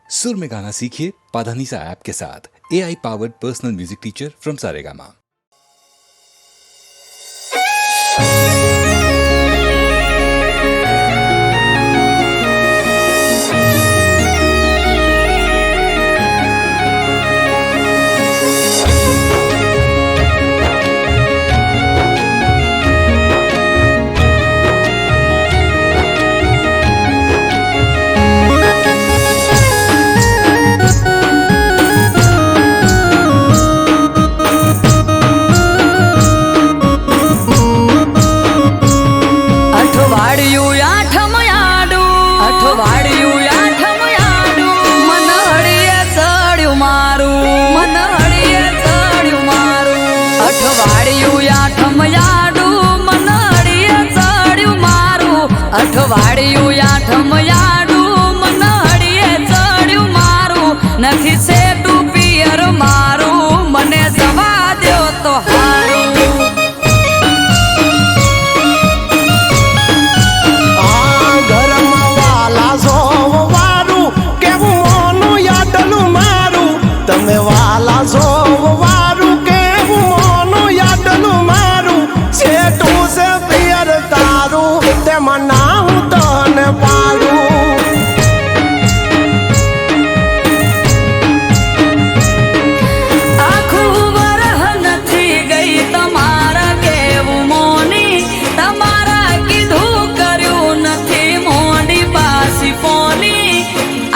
सुर में गाना सीखिए पाधानीसा ऐप के साथ। AI powered personal music teacher from Saregama. અઠવાડિયું આઠમયાડું મનહડીએ ચડ્યું મારું નથી સેટું પિયર મારું મને જવા દ્યો તો હારું ઘરમાં વાલા જોવારું કેવું મોનું યાદલું મારું તમે વાલા જોવારું કેવું મોનું યાદલું મારું સેટું છે પિયર તારું તેમાં ના હું તને પાડું આખું વરહ નથી ગઈ તમારા કેવું મોની તમારા કીધું કર્યું નથી મોડી પાસી ફોની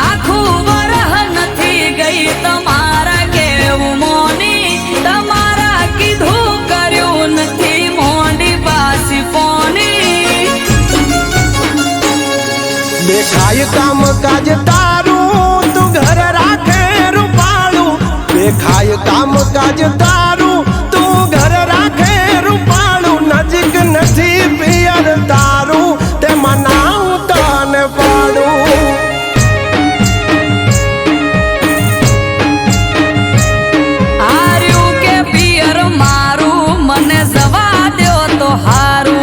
આખું વરહ નથી ગઈ તમારા કેવું મોની તમારા કીધું કર્યું નથી મોડી પાસી ફોની દેખાય કામ કાજ તારું તું ઘર રાખે રૂપાળું દેખાય કામ કાજ તારું તું ઘર રાખે રૂપાળું નજીક નથી પિયર તારું તેમાં ના હું તને પાડું આર્યું કે પિયર મારું મને જવા દ્યો તો હારું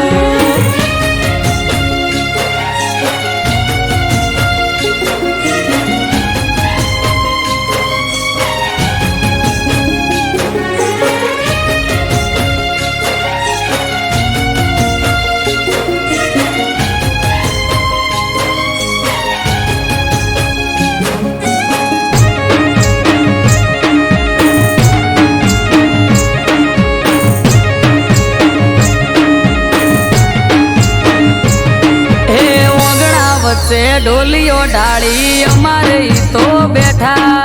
ઢોલિયો ડાળી અમારે તો બેઠા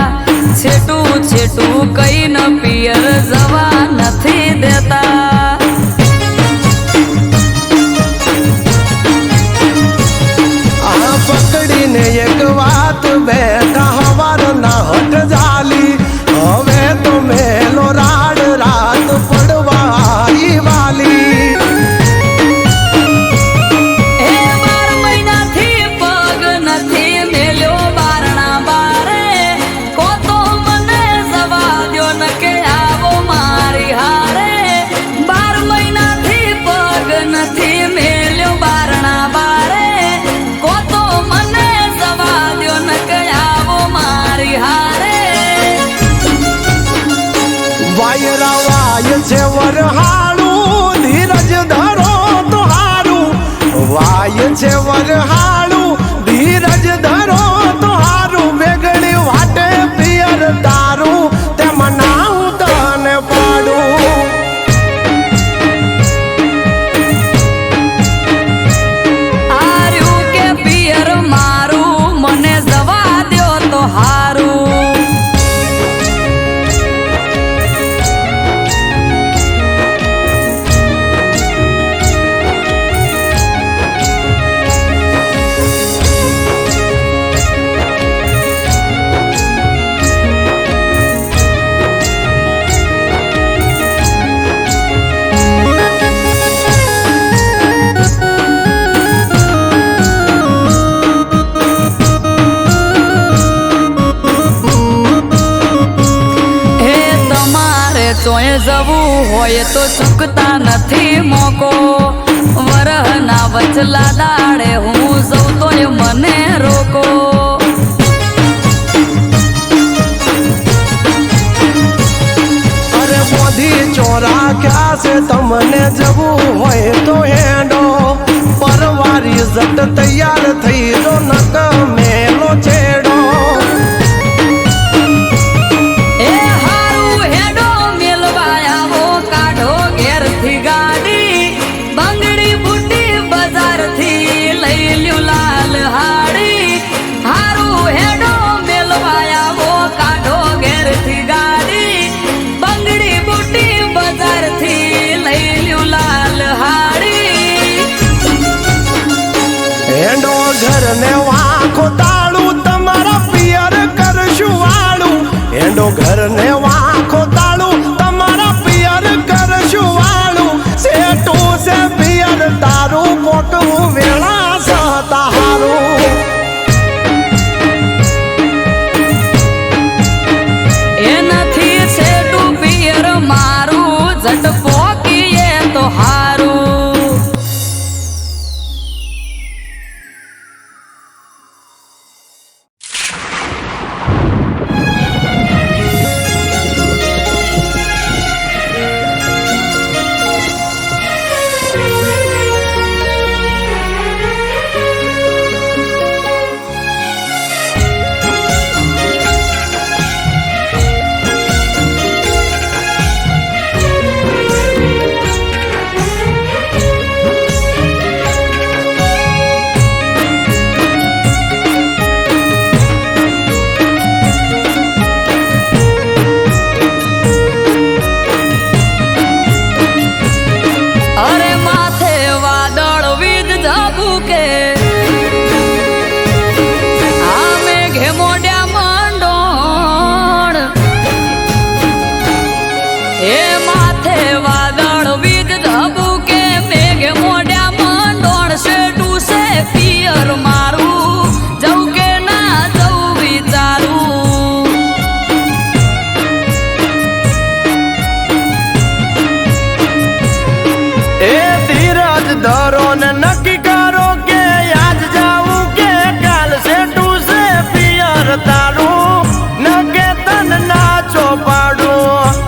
છેટું છેટું કઈ ન પિયર જવા નથી દેતા આ પકડીને એક વાત બેઠા હવાર ના હટ જાલી હવે તો મેલો રાડ રાત પડવા આવી વાલી વાય છે વરહાળું ધીરજ ધરો તો હારું વાય છે વરહાળું ધીરજ ધરો તો હારું વેગળી વાટે પિયર તારું તેમાં ના હું તને પાડું આર્યું કે પિયર મારું મને જવા દ્યો તો હારું ચોય જવું હોય તો ચૂકતા નથી મોકો વરહના વચલા દાડે હું જઉં તોય મને રોકો પાસે તમને જવું હોય તો હેડો પરવારી જટ તૈયાર થઈ જો નક મેલો છેડો એ હારું હેડો મેલવા આવો કાઢો ઘેરથી ગાડી બંગડી બુટી બજારથી લઈ લ્યું લાલ હાડી હારું હેડો મેલવા આવો કાઢો ઘેરથી ગાડી બંગડી બુટી બજારથી લઈ લ્યું લાલ હાડી હેડો ઘર ને વાંખો તાળું તમારા પિયર કરશું વાળું હેડો ઘર ને વાંખો તાળું તમારા પિયર કરશું વાળું સેટું છે પિયર તારું કોટવું વેળા સહતા હારું એનાથી છેટું પિયર મારું જટ પોકીએ તો હારું અરે માથે વાદળ વીજ ઝબુકે આ મેઘે મોઢ્યા મંડોળ એ માથે વાદળ વીજ ઝબુકે મેઘે મોઢ્યા મંડોળ શેટું છે પિયર મારું જવું કે ના જવું વિચારું એ ધીરજ ધરો ને નક્કી કરો કે આજ જાવું કે કાલ સેટું છે પિયર તારું નકે તન ના ચોપાડું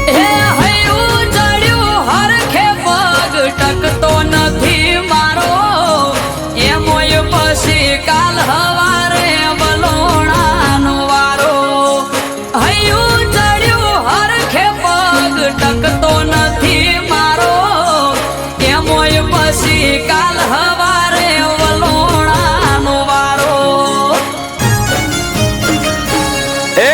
હે હૈયું ચડ્યું હરખે પગ ટકતો નથી મારો એમોય પછી કાલ હવારે વલોણાનો વારો હૈયું ચડ્યું હરખે પગ ટકતો નથી મારો એમોય પછી કાલ હવારે વલોણાનો વારો એ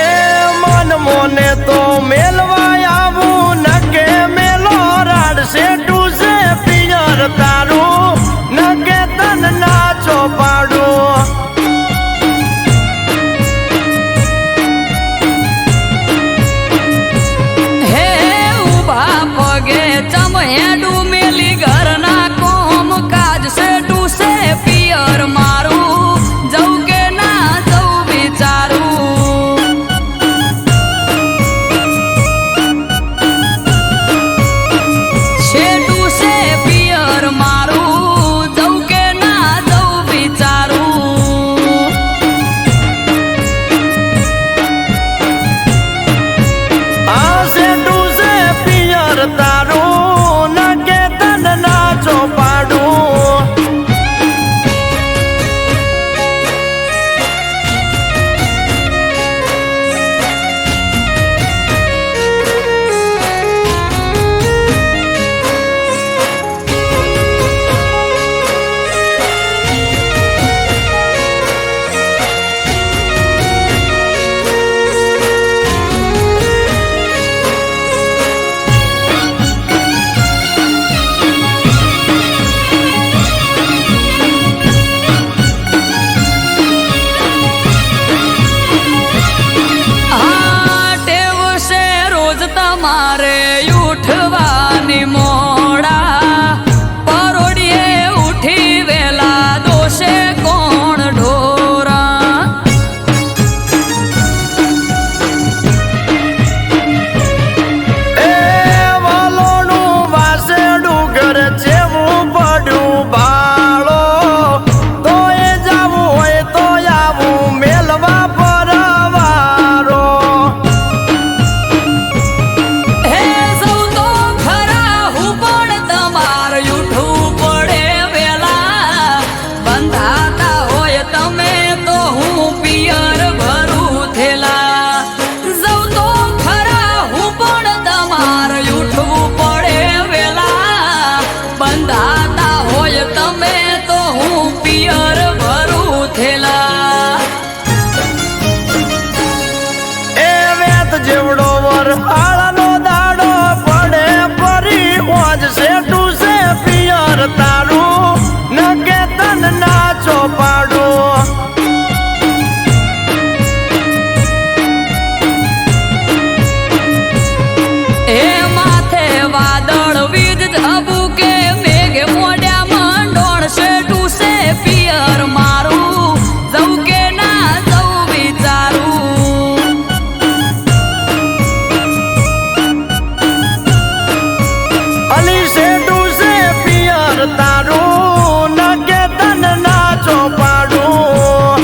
મન મોને તો મેલવા આવું નકે મેલો રાડ સેટું છે પિયર તારું નકે તન ના ચોપાડું હે ઉભા પગે ચમહેડું મેલી ઘરના કોમ કા ખાતા હોય તમે તો હું પિયર ભરું થેલા એ વેત જેવડો વર આળનો દાડો પડે પરી ઓજ છે તું છે પિયર તારું નકે તન નાચો પાડું એ માથે વાદળ વીજ ઝબુકે મેઘ મોઢ્યા મંડોળ છે ટૂસે પિયર મારું જવું કે ના જવું વિચારું અલી છે તું છે પિયર તારું નકે તન નાચો પાડું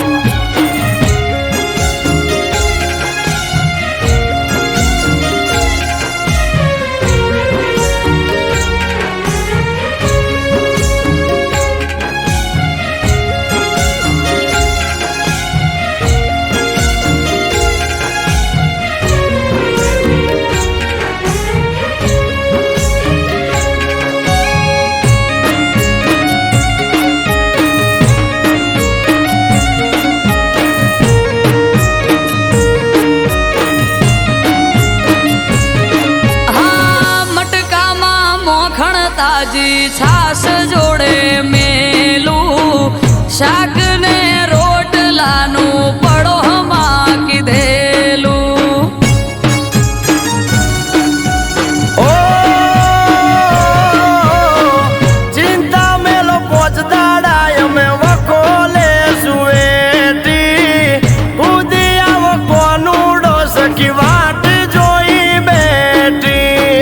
હા મટકામાં મોખણ તાજી છાશ જોડે મેલું શાક ને રોટલાનું પડોમાં કીધેલું ઓ ચિંતા મેલો પોચ દાડા અમે વખોલે સુએટી કુદી આવો કોનુડો સખી વાટ જોઈ બેઠી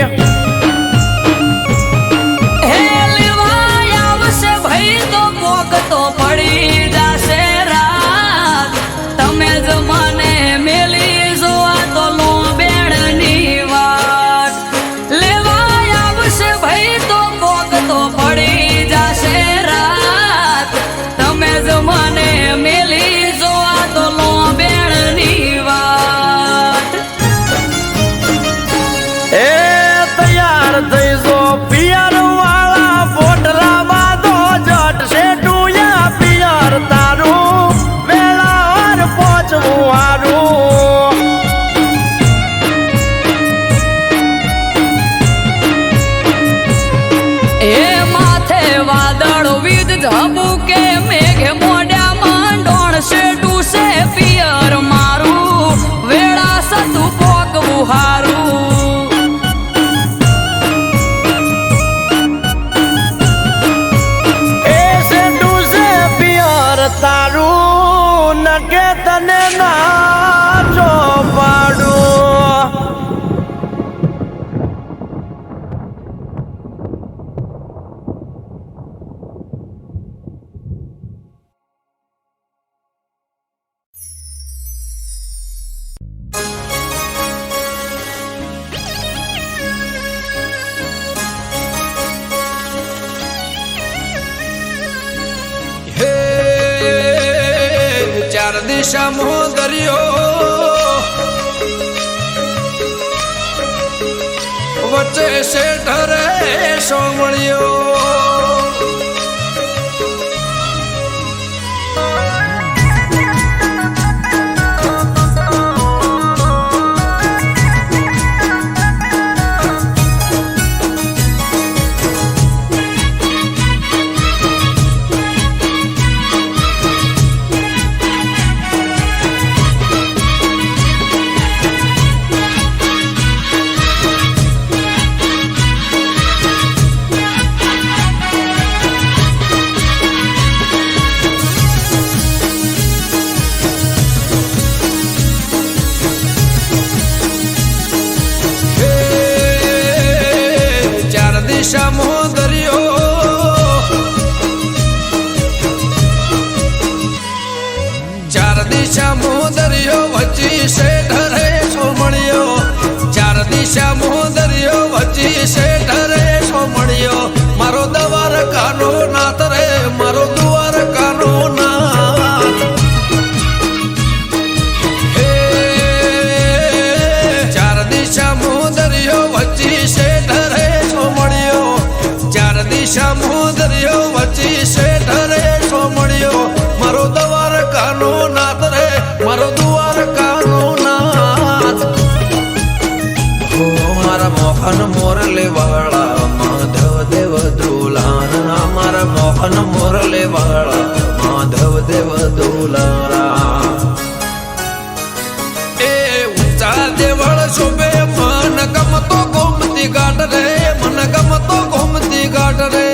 હે લેવાય આવશે ભાઈ તો પોક તો પડી જાશે રાત તમે જ મને મેલી જોવા તો લો બેડની વાત લેવાય આવશે ભાઈ તો પોક તો પડી જાશે રાત તમે જ મને મેલી જોવા તો લો બેડની વાત એ તૈયાર થઈ જો પિયર વાળા પોટલા બાંધો જટ છે ટુયા પિયર તારું વેળા પહોંચવું હારું એ માથે વાદળ વીજ ઝબુકે મેઘ મોઢ્યા મંડોળ છે ટૂસે પિયર મારું વેળા સતું પોકવું હારું એ છે તું છે પિયર તારું નકે તને નાચો પાડું હે ચાર દિશામાં દરિયો વચ્ચે શેઠ રે સોમળિયો દરિયો વચ્ચી શેઠ રે સોમળિયો મારો દ્વારકાનો નાથ રે મારો દ્વારકાનો નાથ મારા મોહન મોરલે વાળા માધવ દેવ દુલારા મારા મોહન મોરલે વાળા માધવ દેવ દુલારા એ ઊંચા દેવળ શોભે મન ગમતો ગોમતી ઘાટ રે મન ગમતો ગોમતી ઘાટ રે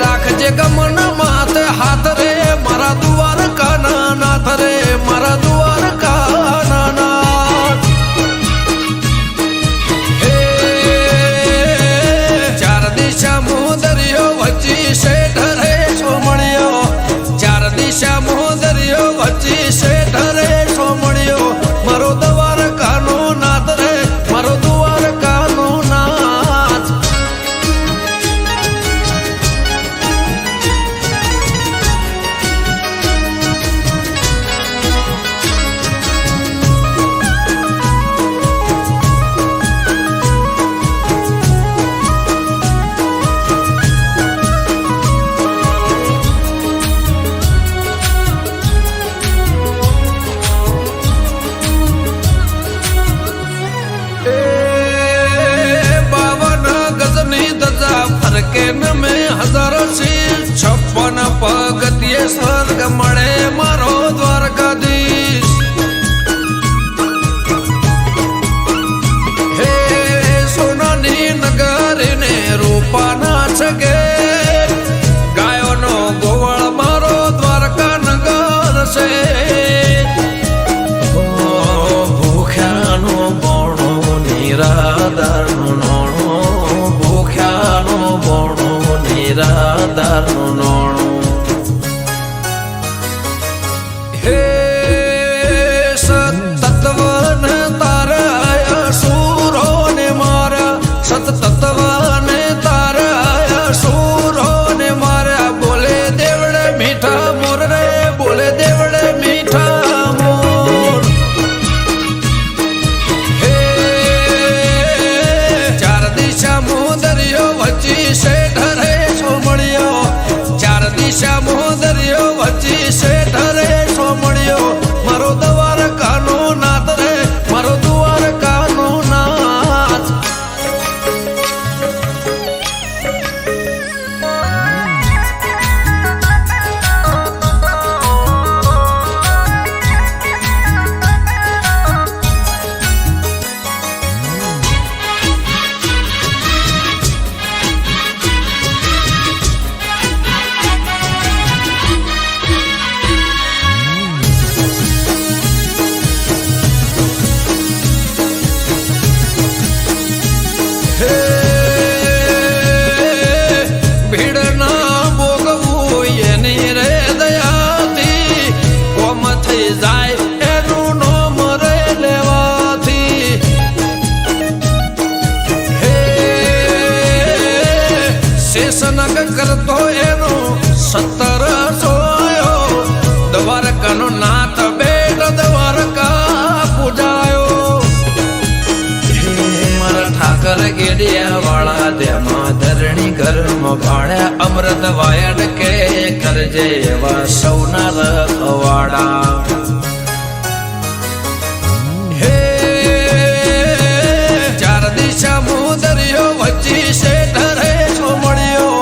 રાખજે ગમન માથે હાથ રે મારા દ્વારકાના નાથ રે મારા દ્વારકાના નાથ ચાર દિશા દરિયો વચ્ચી શેઠ રે સોમળિયો ચાર દિશા દરિયો વચ્ચી શેઠ રે સોમળિયો મારો દ્વારકાનો નાથ રે મારો દ્વારકાનો નાથ ફરકે નમે હજારો શીર 56 પગથિયે સ્વર્ગ મળે મારો દ્વારકાધીશ હે સોનાની નગરીને રૂપાના છગે ગાયોનો ગોવાળ મારો દ્વારકા નગર છે ભૂખ્યાનો બોણો નિરાધારનો નિરાધારનું નોણું હે સતત્વને તારા સુરો ને મારા સતત્વને તારા સુરો ને મારા બોલે દેવડે મીઠા મોર રે બોલે દેવડે મીઠા મોર હે ચાર દિશા દરિયો વચ્ચી શેઠ રે સોમળિયો ચાર દિશા દરિયો વચ્ચી શેઠ રે સોમળિયો મારો દ્વારકાનો નાથ રે મારો દ્વારકાનો નાથ ભીડ ના ભોગવું એની રે દયાથી કોમ થઈ જાય એનું નોમ રે લેવાથી હે શેષનગ કરતો એનો 17 સોયો દ્વારકાનો નાથ બેટ દ્વારકા પૂજાયો ઠાકર ગેડિયા વાળા તેમાં ધરણી ઘરમાં ભાણ્યા અમૃત વાયડ કે કરજે એવા સૌના રખવાડા હે ચાર દિશા દરિયો વચ્ચી શેઠ રે સોમળિયો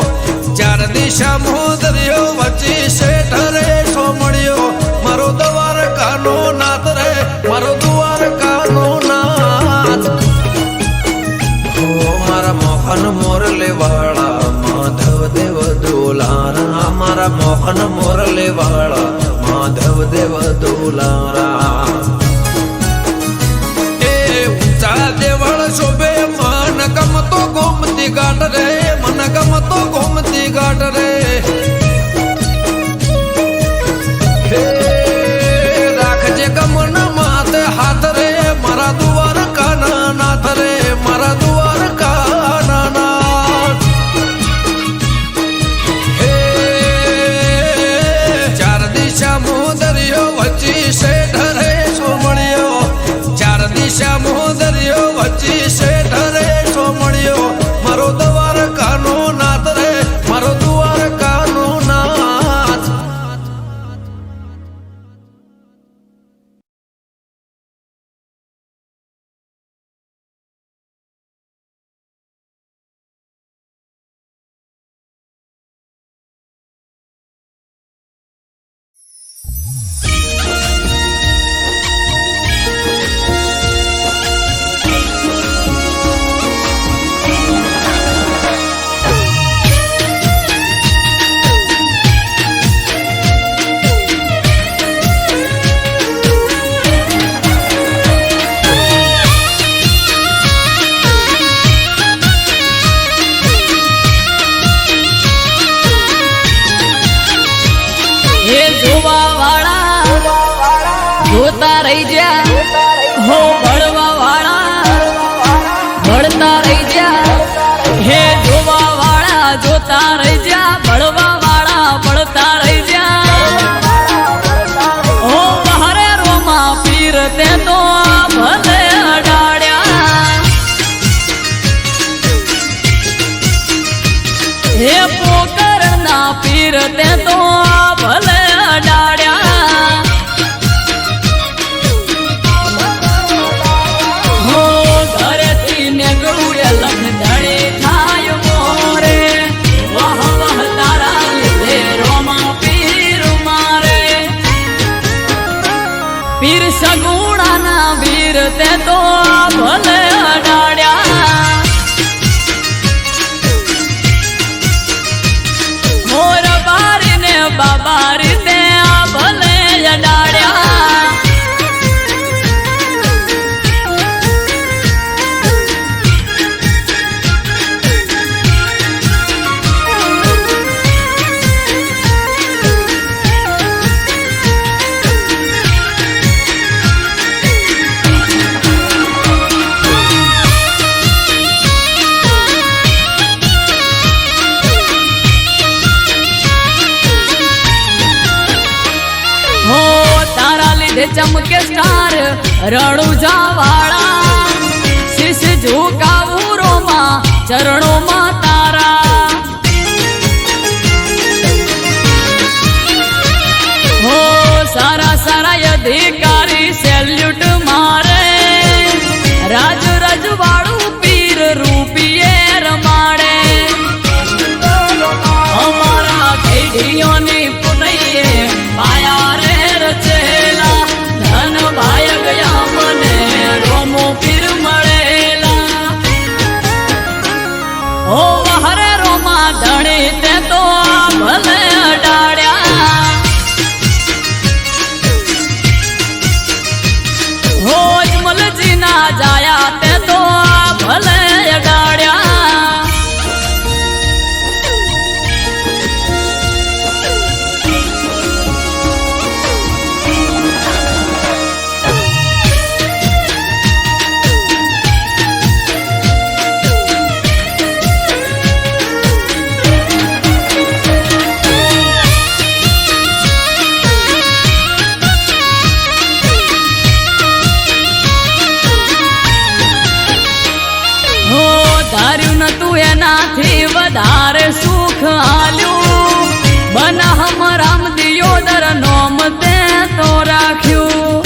ચાર દિશા દરિયો વચ્ચી શેઠ રે સોમળિયો મારો દ્વારકાનો નાથ રે મારો દ્વારકાનો નાથ મારા મોહન મોરલે વાળા માધવ દેવ દુલારા મારા મોહન મોરલે વાળા માધવ દેવ દુલારા એ ઊંચા દેવળ શોભે મન ગમતો ગોમતી ઘાટ રે મન ગમતો ગોમતી ઘાટ રે રાખજે ગમન માથે હાથ રે મારા દ્વારકાના નાથ રે મારા દ્વારકાના નાથ હે ચાર દિશા દરિયો વચ્ચી શેઠ રે સોમળિયો ચાર દિશા દરિયો વચ્ચી શેઠ રે સોમળિયો જોતા રહી જા હો બળવા વાળા બળતા રહી જા હે જોવા વાળા જોતા રહી જા બળવા વાળા બળતા રહી જા હો બહારે રોમા પીર તે તો ભલે અડાડ્યા હે પોકરના પીર તે તો ભલે અડાડ્યા હો ઘરેથી ને ગળુએ લખ ધડે થાય મોરે વાહ વાહ તારા લીધે રોમા પીર મારે પીર સગુણાના વીર તે તો ભલે અડાડ્યા મોર બારી ને બાબારી તે ભલે અડાડ્યા હો તારા લીધે ચમકે સ્ટાર રણુજા વાળા શીશ ઝુકાવું રોમાં ચરણોમાં તારા હો સારા સારા અધિકારી સેલ્યુટ મારે રાજ રજવાડું પીર રૂપિયે રમાડે અમારા પેઢીઓની પુનૈયે માયા રે રચેલા ધન ભાય ગયા મને રોમો પીર મળેલા ઓ હરે રોમા ધણી તે તો ભલે અડાડ્યા હો જમલજી ના જાયા તે તો ભલે અડાડ્યા હો ધાર્યું નતું એનાથી વધારે સુખ આલ્યું બનાહમ રામ દિયોદર નોમ તે તો રાખ્યું